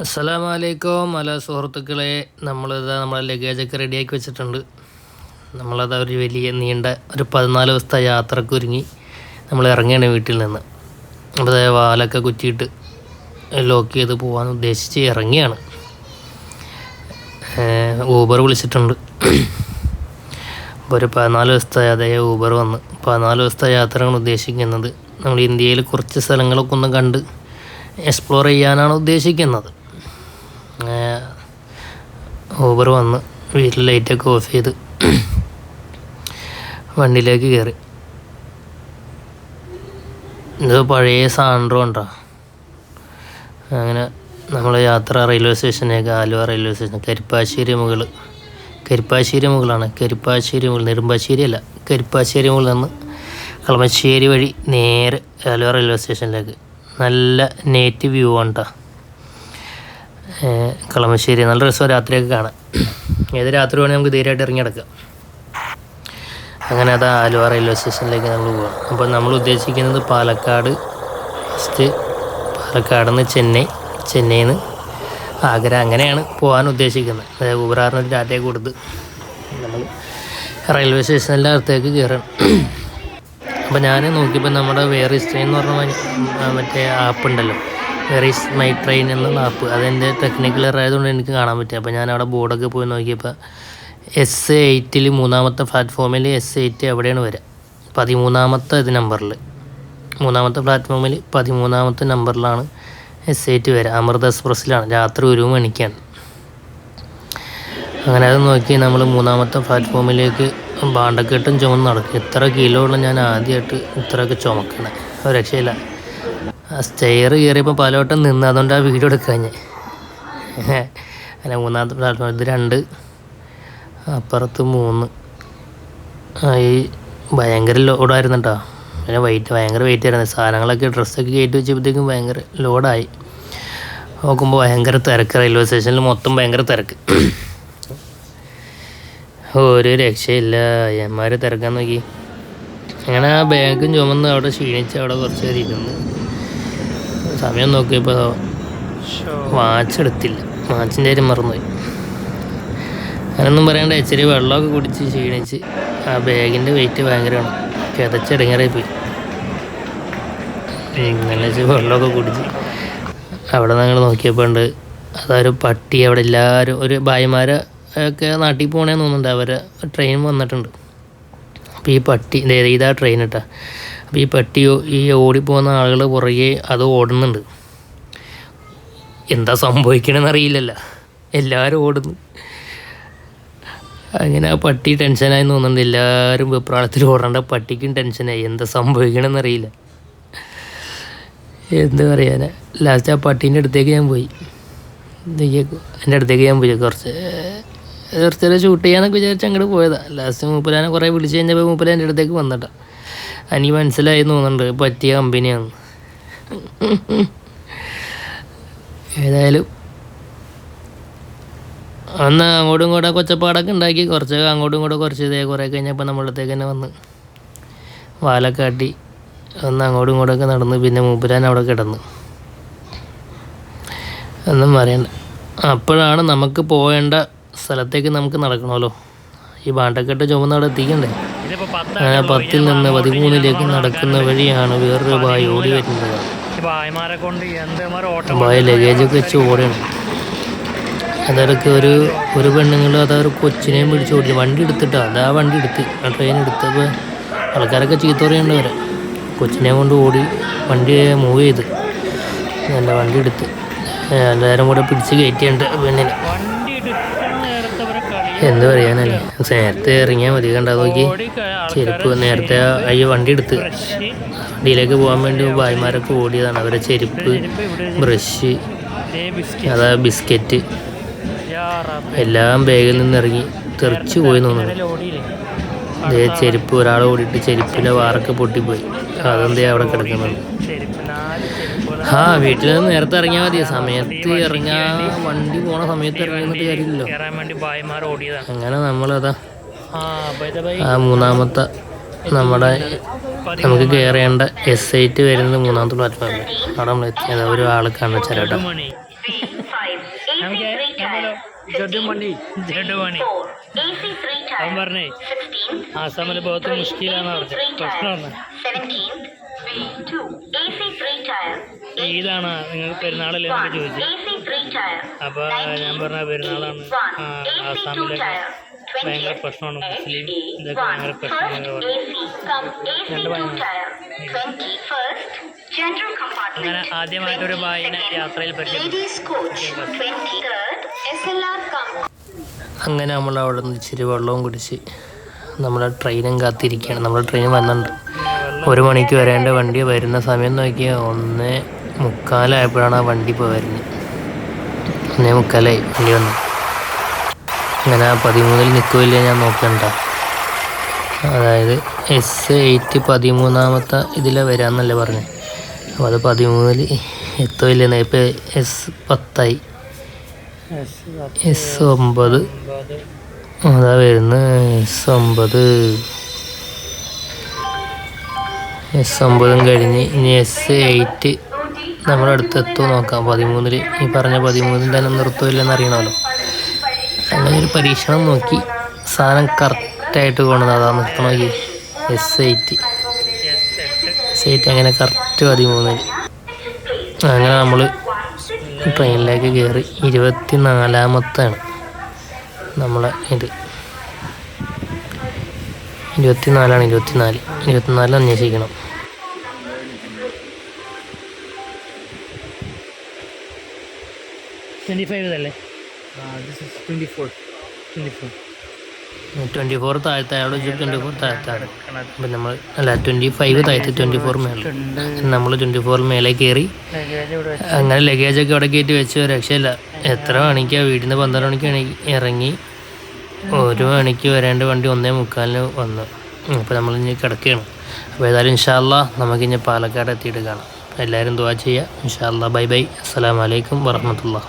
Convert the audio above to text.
അസ്സലാമലൈക്കും അല്ല സുഹൃത്തുക്കളെ, നമ്മളെ ലഗേജൊക്കെ റെഡിയാക്കി വെച്ചിട്ടുണ്ട്. നമ്മളത് ഒരു വലിയ നീണ്ട ഒരു 14 ദിവസത്തെ യാത്രക്ക് ഒരുങ്ങി നമ്മൾ ഇറങ്ങുകയാണ് വീട്ടിൽ നിന്ന്. അപ്പോൾ വാലൊക്കെ കുറ്റിയിട്ട് ലോക്ക് ചെയ്ത് പോകാൻ ഉദ്ദേശിച്ച് ഇറങ്ങിയാണ്. ഊബർ വിളിച്ചിട്ടുണ്ട്. അപ്പോൾ ഒരു 14 ദിവസത്തെ അതേ ഊബർ വന്ന് 14 ദിവസത്തെ യാത്രയാണ് ഉദ്ദേശിക്കുന്നത്. നമ്മൾ ഇന്ത്യയിൽ കുറച്ച് സ്ഥലങ്ങളൊക്കെ ഒന്ന് കണ്ട് എക്സ്പ്ലോർ ചെയ്യാനാണ് ഉദ്ദേശിക്കുന്നത്. ഊബർ വന്ന് വീട്ടിൽ ലൈറ്റൊക്കെ ഓഫ് ചെയ്ത് വണ്ടിയിലേക്ക് കയറി. ഇത് പഴയ സാൻഡ്രോ ഉണ്ടോ. അങ്ങനെ നമ്മൾ യാത്ര റെയിൽവേ സ്റ്റേഷനിലേക്ക്, ആലുവ റെയിൽവേ സ്റ്റേഷൻ, കരിപ്പാശ്ശേരി മുകളാണ്. കരിപ്പാശ്ശേരി മുകൾ, നെടുമ്പാശ്ശേരി അല്ല, കരിപ്പാശ്ശേരി മുകളിൽ നിന്ന് കളമശ്ശേരി വഴി നേരെ ആലുവ റെയിൽവേ സ്റ്റേഷനിലേക്ക്. നല്ല നേറ്റ് വ്യൂ ആണ് കേട്ടോ കളമശ്ശേരി. നല്ല രസം രാത്രിയൊക്കെ കാണാം. ഏത് രാത്രി വേണമെങ്കിൽ നമുക്ക് ധൈര്യമായിട്ട് ഇറങ്ങി കിടക്കാം. അങ്ങനെ അത് ആലുവ റെയിൽവേ സ്റ്റേഷനിലേക്ക് നമ്മൾ പോകാം. അപ്പോൾ നമ്മൾ ഉദ്ദേശിക്കുന്നത് പാലക്കാട് നിന്ന് ചെന്നൈയിൽ നിന്ന് ആഗ്ര, അങ്ങനെയാണ് പോകാൻ ഉദ്ദേശിക്കുന്നത്. അതായത് ഊബറാറിനൊരു ഡാറ്റയൊക്കെ കൊടുത്ത് നമ്മൾ റെയിൽവേ സ്റ്റേഷനിൻ്റെ അടുത്തേക്ക് കയറണം. അപ്പോൾ ഞാൻ നോക്കിയപ്പോൾ നമ്മുടെ വേർ ഈസ് ട്രെയിൻ എന്ന് പറഞ്ഞ മറ്റേ ആപ്പ് ഉണ്ടല്ലോ, വേർ ഈസ് മൈ ട്രെയിൻ എന്നുള്ള ആപ്പ്, അതെൻ്റെ ടെക്നിക്കൽ എറർ ആയതുകൊണ്ട് എനിക്ക് കാണാൻ പറ്റും. അപ്പോൾ ഞാൻ അവിടെ ബോർഡൊക്കെ പോയി നോക്കിയപ്പോൾ S8 മൂന്നാമത്തെ പ്ലാറ്റ്ഫോമിൽ S8 എവിടെയാണ് വരിക, 13ാമത്തെ നമ്പറിൽ, 3ാമത്തെ പ്ലാറ്റ്ഫോമിൽ 13ാമത്തെ നമ്പറിലാണ് S8 വരിക. അമൃത എക്സ്പ്രസ്സിലാണ്, രാത്രി 1 മണിക്കാണ്. അങ്ങനെ അത് നോക്കി നമ്മൾ 3ാമത്തെ പ്ലാറ്റ്ഫോമിലേക്ക് ബാണ്ടക്കെട്ടും ചുമന്ന് നടക്കും. ഇത്ര കിലോ ഉള്ള ഞാൻ ആദ്യമായിട്ട് ഇത്രയൊക്കെ ചുമക്കണേ, ഒരു രക്ഷയില്ല. ആ സ്റ്റെയർ കയറിയപ്പോൾ പലവട്ടം നിന്ന്, അതുകൊണ്ട് ആ വീഡിയോ എടുക്കാൻ ഞാൻ. അല്ല, 3ാമത്തെ പ്ലാറ്റ്ഫോം, ഇത് 2, അപ്പുറത്ത് 3. ഈ ഭയങ്കര ലോഡായിരുന്നു കേട്ടോ. പിന്നെ ഭയങ്കര വെയിറ്റ് ആയിരുന്നു. സാധനങ്ങളൊക്കെ ഡ്രസ്സൊക്കെ കയറ്റി വെച്ചപ്പോഴത്തേക്കും ഭയങ്കര ലോഡായി. നോക്കുമ്പോൾ ഭയങ്കര തിരക്ക്, റെയിൽവേ സ്റ്റേഷനിൽ മൊത്തം ഭയങ്കര തിരക്ക്, ഒരു രക്ഷയില്ല. അയ്യന്മാർ തിരക്കാൻ നോക്കി. അങ്ങനെ ആ ബാഗും ചുമന്ന് അവിടെ ക്ഷീണിച്ച് അവിടെ കുറച്ച് നേരം ഇരുന്നു. സമയം നോക്കിയപ്പോൾ വാച്ചെടുത്തില്ല, വാച്ചിൻ്റെ കാര്യം മറന്നുപോയി. അങ്ങനൊന്നും പറയണ്ട, ഇച്ചിരി വെള്ളമൊക്കെ കുടിച്ച് ക്ഷീണിച്ച് ആ ബാഗിൻ്റെ വെയിറ്റ് ഭയങ്കരമാണ്, കിതച്ചിടങ്ങാറായി പോയി. ഇങ്ങനെ വെള്ളമൊക്കെ കുടിച്ച് അവിടെ ഞങ്ങൾ നോക്കിയപ്പോൾ ഉണ്ട് അതൊരു പട്ടി. അവിടെ എല്ലാവരും ഒരു ഭായിമാരെ ഒക്കെ നാട്ടിൽ പോകണേന്ന് തോന്നുന്നുണ്ട്, അവരെ ട്രെയിൻ വന്നിട്ടുണ്ട്. അപ്പോൾ ഈ പട്ടി ഇതാ ട്രെയിൻ ഇട്ടാ. അപ്പോൾ ഈ പട്ടിയോ ഈ ഓടിപ്പോകുന്ന ആളുകൾ പുറകെ അത് ഓടുന്നുണ്ട്. എന്താ സംഭവിക്കണമെന്ന് അറിയില്ലല്ലോ, എല്ലാവരും ഓടുന്നു. അങ്ങനെ ആ പട്ടി ടെൻഷനായി തോന്നുന്നുണ്ട്. എല്ലാവരും വെപ്രാളത്തിൽ ഓടേണ്ട, പട്ടിക്കും ടെൻഷനായി, എന്താ സംഭവിക്കണമെന്ന് അറിയില്ല. എന്ത് പറയാനാ. ലാസ്റ്റ് ആ പട്ടീൻ്റെ അടുത്തേക്ക് ഞാൻ പോയി, എൻ്റെ അടുത്തേക്ക് ഞാൻ പോയി കുറച്ച് നേരം ഷൂട്ട് ചെയ്യാന്നൊക്കെ വിചാരിച്ച് അങ്ങോട്ട് പോയതാണ്. ലാസ്റ്റ് മൂപ്പലാനെ കുറേ വിളിച്ച് കഴിഞ്ഞപ്പോൾ മൂപ്പല എൻ്റെ അടുത്തേക്ക് വന്നിട്ടാ. എനിക്ക് മനസ്സിലായി തോന്നുന്നുണ്ട് പറ്റിയ കമ്പനിയാണ്. ഏതായാലും അന്ന് അങ്ങോട്ടും ഇങ്ങോട്ടും കൊച്ചപ്പാടൊക്കെ ഉണ്ടാക്കി, കുറച്ചൊക്കെ അങ്ങോട്ടും ഇങ്ങോട്ടും കുറേ കഴിഞ്ഞപ്പോൾ നമ്മുടെ അടുത്തേക്ക് തന്നെ വന്ന് വാലൊക്കെ കാട്ടി ഒന്ന് അങ്ങോട്ടും ഇങ്ങോട്ടൊക്കെ നടന്ന്. പിന്നെ മൂപ്പരാൻ അവിടെ കിടന്ന്, ഒന്നും പറയണ്ട. അപ്പോഴാണ് നമുക്ക് പോകേണ്ട സ്ഥലത്തേക്ക് നമുക്ക് നടക്കണമല്ലോ. ഈ ബാണ്ടക്കെട്ട് ചുമന്ന് അവിടെ എത്തിക്കണ്ടേ. അങ്ങനെ 10 നിന്ന് 13 നടക്കുന്ന വഴിയാണ് വേറൊരു ബായ് ഓടി വരുന്നത്. ബായ് ലഗേജൊക്കെ വെച്ച് ഓടുകയാണ്. അതൊക്കെ ഒരു പെണ്ണുങ്ങളും അതൊരു കൊച്ചിനെയും പിടിച്ച് ഓടി വണ്ടി എടുത്തിട്ടാ. അതാ വണ്ടി എടുത്ത് ആ ട്രെയിൻ എടുത്തപ്പോൾ ആൾക്കാരൊക്കെ ചീത്ത പറയുന്നുണ്ട് വരെ. കൊച്ചിനെ കൊണ്ട് ഓടി വണ്ടി മൂവ് ചെയ്ത് നല്ല വണ്ടി എടുത്ത് എല്ലാവരും കൂടെ പിടിച്ച് കയറ്റിയുണ്ട് പെണ്ണിനെ. എന്ത് പറയാനല്ലേ, നേരത്തെ ഇറങ്ങിയാൽ മതി. കണ്ടാ നോക്കി ചെരുപ്പ് നേരത്തെ വണ്ടി എടുത്ത് വണ്ടിയിലേക്ക് പോകാൻ വേണ്ടി ഭായിമാരൊക്കെ ഓടിയതാണ്. അവരെ ചെരുപ്പ്, ബ്രഷ്, അതാ ബിസ്ക്കറ്റ് എല്ലാം ബാഗിൽ നിന്ന് ഇറങ്ങി തെറിച്ച് പോയി തോന്നുന്നു. അതേ ചെരുപ്പ് ഒരാൾ ഓടിയിട്ട് ചെരുപ്പിൻ്റെ വാറൊക്കെ പൊട്ടിപ്പോയി. അതെന്തേ അവിടെ കിടക്കുന്നത്. വീട്ടിൽ നിന്ന് നേരത്തെ ഇറങ്ങിയാൽ മതി. സമയത്ത് ഇറങ്ങാൻ വണ്ടി പോണ സമയത്ത് ഇറങ്ങിയിട്ട് കാര്യമില്ലല്ലോ. അങ്ങനെ നമ്മളതാ ആ 3ാമത്തെ നമുക്ക് കയറേണ്ട S8 വരുന്നത് 3ാമത്തെ പ്ലാറ്റ്ഫോമിൽ അവിടെ നമ്മൾ എത്തിയത്. ഒരു ആൾ കാണിച്ചു തരാം. ജഡുമണി അവൻ പറഞ്ഞേ ആസാമിലെ ഭാഗത്ത് മുഷ്കിലാന്ന് പറഞ്ഞു. പ്രശ്നമാണ്. ഈദാണ് നിങ്ങൾ പെരുന്നാളല്ലേ എന്നൊക്കെ ചോദിച്ചു. അപ്പോൾ ഞാൻ പറഞ്ഞ പെരുന്നാളാണ്. ആസാമിലൊക്കെ ഭയങ്കര പ്രശ്നമാണ്. മുസ്ലിം ഇതൊക്കെ ഭയങ്കര പ്രശ്നമാണ്. അങ്ങനെ ആദ്യമായിട്ടൊരു ബായിനെ യാത്രയിൽ അങ്ങനെ നമ്മൾ അവിടെ നിന്ന് ഇച്ചിരി വെള്ളവും കുടിച്ച് നമ്മളെ ട്രെയിനും കാത്തിരിക്കുകയാണ്. നമ്മുടെ ട്രെയിൻ വന്നിട്ടുണ്ട്. 1 മണിക്ക് വരേണ്ട വണ്ടി വരുന്ന സമയം നോക്കിയാൽ 1:45 ആ വണ്ടി ഇപ്പോൾ വരുന്നത്. 1:45 വണ്ടി വന്നു. അങ്ങനെ 13 നിൽക്കില്ല ഞാൻ നോക്കണ്ട. അതായത് S8 13ാമത്തെ ഇതിലെ വരാമെന്നല്ലേ പറഞ്ഞത്. അപ്പോൾ അത് 13 എത്തില്ലെന്ന്. ഇപ്പോൾ S10 S9 അതാ വരുന്നത്. S9 കഴിഞ്ഞ് ഇനി S8 നമ്മുടെ അടുത്ത് എത്തുമോ നോക്കാം. 13 ഈ പറഞ്ഞ 13 തന്നെ നിർത്തുമില്ലെന്ന് അറിയണമല്ലോ. അങ്ങനെ ഒരു പരീക്ഷണം നോക്കി സാധനം കറക്റ്റായിട്ട് കൊണ്ടുവന്നത്. അതാ നിർത്തണമെങ്കിൽ S8 അങ്ങനെ കറക്റ്റ് 13. അങ്ങനെ നമ്മൾ ട്രെയിനിലേക്ക് കയറി. 24ാമത്താണ് നമ്മളെ ഇത്. 24 അന്വേഷിക്കണം. അല്ലേ 24 താഴത്തെ അയാളോട് 24 താഴത്താണ്. അപ്പം നമ്മൾ 25 താഴത്ത് 24 മേലെ. നമ്മൾ 24 മേലെ കയറി. അങ്ങനെ ലഗേജൊക്കെ അവിടെ കയറ്റി വെച്ച് രക്ഷയില്ല. എത്ര മണിക്കാണ് വീട്ടിൽ നിന്ന് 12 മണിക്ക് ഇറങ്ങി 1 മണിക്ക് വരേണ്ട വണ്ടി 1:45 വന്നു. അപ്പോൾ നമ്മളിനി കിടക്കുകയാണ്. അപ്പോൾ ഏതായാലും ഇൻഷാ അല്ലാഹ് നമുക്കിനി പാലക്കാട് എത്തിയിട്ട് കാണാം. എല്ലാവരും ദുആ ചെയ്യുക. ഇൻഷാ അല്ലാഹ്. ബൈ. അസ്സലാമു അലൈക്കും വറഹ്മത്തുള്ളാഹി.